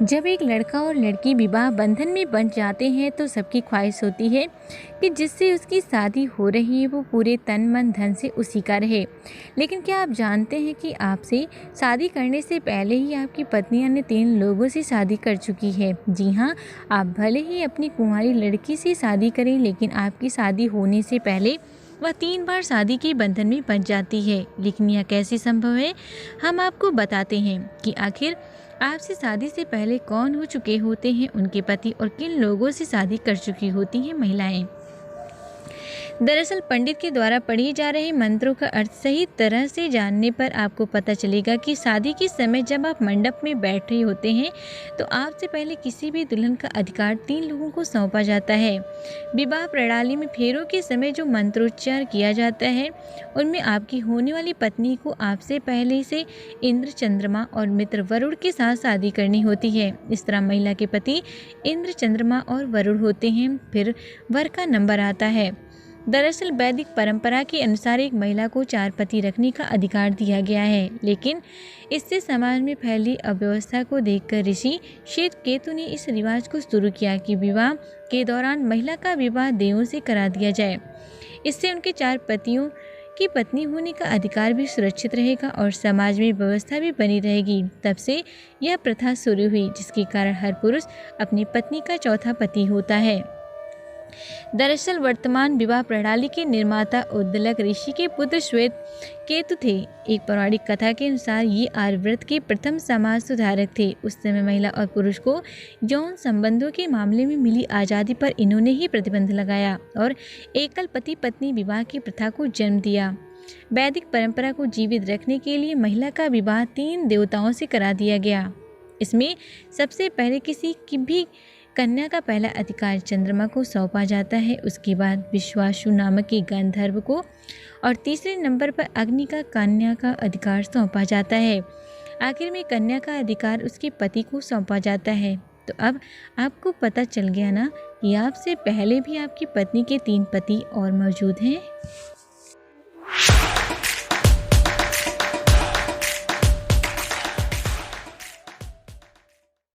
जब एक लड़का और लड़की विवाह बंधन में बंध जाते हैं तो सबकी ख्वाहिश होती है कि जिससे उसकी शादी हो रही है वो पूरे तन मन धन से उसी का रहे। लेकिन क्या आप जानते हैं कि आपसे शादी करने से पहले ही आपकी पत्नी अन्य 3 लोगों से शादी कर चुकी है। जी हाँ, आप भले ही अपनी कुंवारी लड़की से शादी करें, लेकिन आपकी शादी होने से पहले वह 3 बार शादी के बंधन में बंध जाती है। लेकिन यह कैसे संभव है, हम आपको बताते हैं कि आखिर आपसे शादी से पहले कौन हो चुके होते हैं उनके पति और किन लोगों से शादी कर चुकी होती हैं महिलाएं। दरअसल पंडित के द्वारा पढ़े जा रहे मंत्रों का अर्थ सही तरह से जानने पर आपको पता चलेगा कि शादी के समय जब आप मंडप में बैठ रहे होते हैं तो आपसे पहले किसी भी दुल्हन का अधिकार 3 लोगों को सौंपा जाता है। विवाह प्रणाली में फेरों के समय जो मंत्रोच्चार किया जाता है उनमें आपकी होने वाली पत्नी को आपसे पहले से इंद्र, चंद्रमा और मित्र वरुण के साथ शादी करनी होती है। इस तरह महिला के पति इंद्र, चंद्रमा और वरुण होते हैं। फिर वर का नंबर आता है। दरअसल वैदिक परंपरा के अनुसार एक महिला को 4 पति रखने का अधिकार दिया गया है, लेकिन इससे समाज में फैली अव्यवस्था को देखकर ऋषि श्वेतकेतु ने इस रिवाज को शुरू किया कि विवाह के दौरान महिला का विवाह देवों से करा दिया जाए। इससे उनके 4 पतियों की पत्नी होने का अधिकार भी सुरक्षित रहेगा और समाज में व्यवस्था भी बनी रहेगी। तब से यह प्रथा शुरू हुई, जिसके कारण हर पुरुष अपनी पत्नी का चौथा पति होता है। दरअसल वर्तमान विवाह प्रणाली के निर्माता उद्दलक ऋषि के पुत्र श्वेत केतु थे। एक पौराणिक कथा के अनुसार ये आर्यव्रत के प्रथम समाज सुधारक थे। उस समय महिला और पुरुष को यौन संबंधों के मामले में मिली आज़ादी पर इन्होंने ही प्रतिबंध लगाया और एकल पति पत्नी विवाह की प्रथा को जन्म दिया। वैदिक परंपरा को जीवित रखने के लिए महिला का विवाह 3 देवताओं से करा दिया गया। इसमें सबसे पहले किसी की भी कन्या का पहला अधिकार चंद्रमा को सौंपा जाता है, उसके बाद विश्वासु नामक एक गंधर्व को और तीसरे नंबर पर अग्नि का कन्या का अधिकार सौंपा जाता है। आखिर में कन्या का अधिकार उसके पति को सौंपा जाता है। तो अब आपको पता चल गया ना कि आपसे पहले भी आपकी पत्नी के 3 पति और मौजूद हैं।